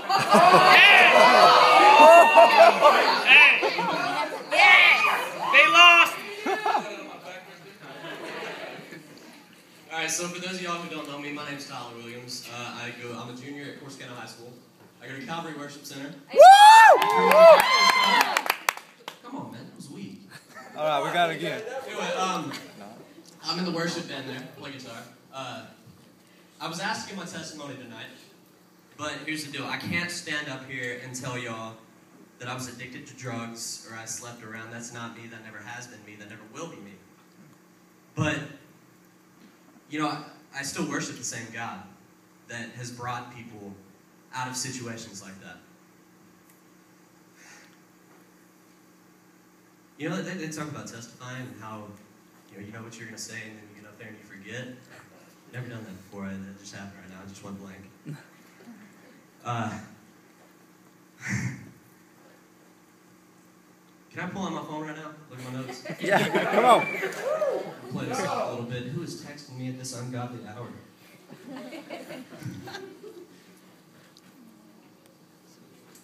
They lost. All right, so for those of y'all who don't know me, my name's Tyler Williams. I'm a junior at Corsicana High School. I go to Calvary Worship Center. Woo! Come on, man, that was weak. All right, we got it again. Anyway, I'm in the worship band there, play guitar. I was asked to give my testimony tonight, but here's the deal. I can't stand up here and tell y'all that I was addicted to drugs or I slept around. That's not me. That never has been me. That never will be me. But, you know, I still worship the same God that has brought people out of situations like that. You know, they talk about testifying and how, you know what you're going to say and then you get up there and you forget. Never done that before. That just happened right now. I just went blank. Can I pull out my phone right now? Look at my notes. Yeah, come on. I'll play this off a little bit. Who is texting me at this ungodly hour?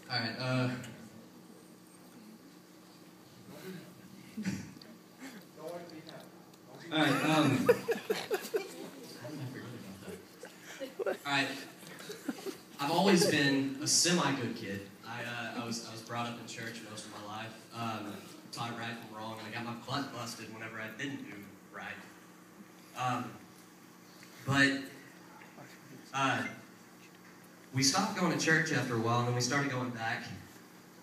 All right. All right. Alright, I've always been a semi-good kid. I was brought up in church most of my life, taught right from wrong. I got my butt busted whenever I didn't do right. We stopped going to church after a while, and then we started going back.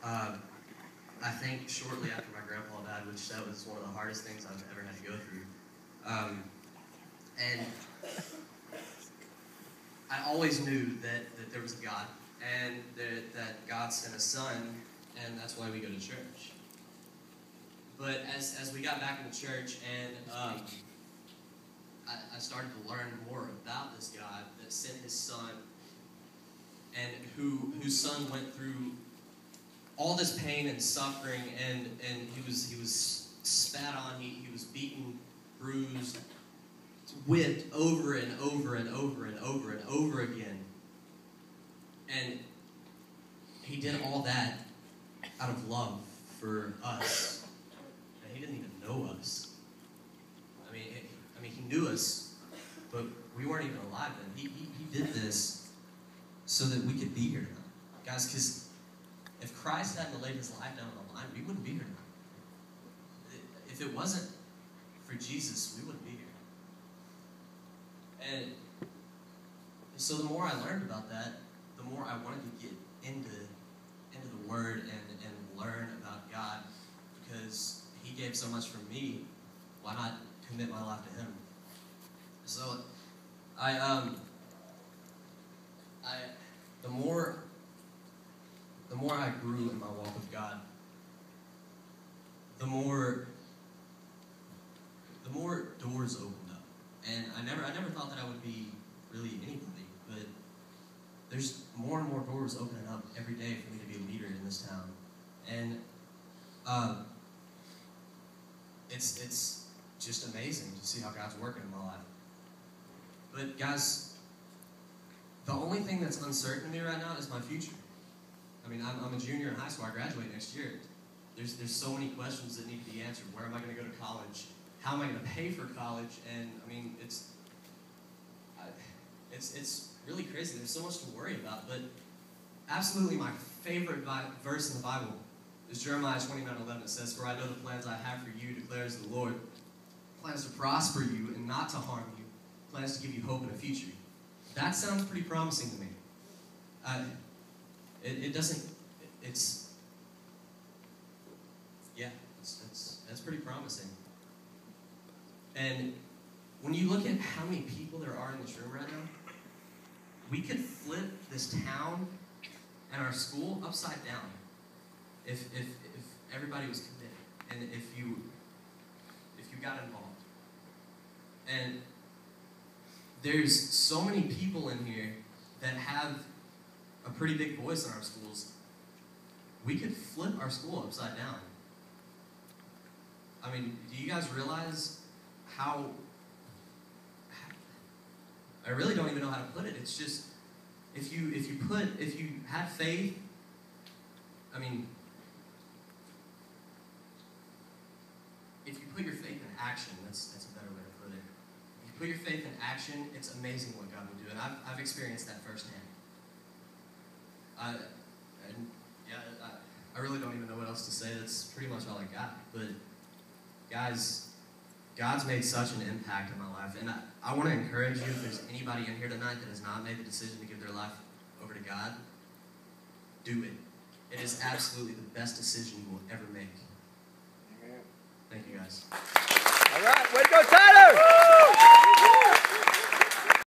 I think shortly after my grandpa died, which that was one of the hardest things I've ever had to go through. And I always knew that there was a God, and that God sent a son, and that's why we go to church. But as we got back into church, and I started to learn more about this God that sent his son, and whose son went through all this pain and suffering, and he was spat on, he was beaten, bruised, whipped over and over and over and over and over again. And he did all that out of love for us. And he didn't even know us. I mean, he knew us, but we weren't even alive then. He did this so that we could be here tonight. Guys, because if Christ hadn't laid his life down on the line, we wouldn't be here tonight. If it wasn't for Jesus, we wouldn't be here. And so the more I learned about that, the more I wanted to get into the Word and learn about God, because he gave so much for me. Why not commit my life to him? So the more I grew in my walk with God, the more doors opened up. And I never thought that I would be really anybody, but there's more and more doors opening up every day for me to be a leader in this town. And it's just amazing to see how God's working in my life. But guys, the only thing that's uncertain to me right now is my future. I mean, I'm a junior in high school. I graduate next year. There's so many questions that need to be answered. Where am I going to go to college? How am I going to pay for college? And I mean, it's really crazy. There's so much to worry about. But absolutely, my favorite verse in the Bible is Jeremiah 29:11. It says, "For I know the plans I have for you, declares the Lord, plans to prosper you and not to harm you, plans to give you hope and a future." That sounds pretty promising to me. That's pretty promising. And when you look at how many people there are in this room right now, we could flip this town and our school upside down if everybody was committed and if you got involved. And there's so many people in here that have a pretty big voice in our schools. We could flip our school upside down. I mean, do you guys realize how I really don't even know how to put it. It's just, if you have faith, I mean, if you put your faith in action, that's a better way to put it. If you put your faith in action, it's amazing what God will do, and I've experienced that firsthand. I really don't even know what else to say. That's pretty much all I got. But guys, God's made such an impact in my life, and I want to encourage you, if there's anybody in here tonight that has not made the decision to give their life over to God, do it. It is absolutely the best decision you will ever make. Amen. Thank you, guys. All right, way to go, Ty.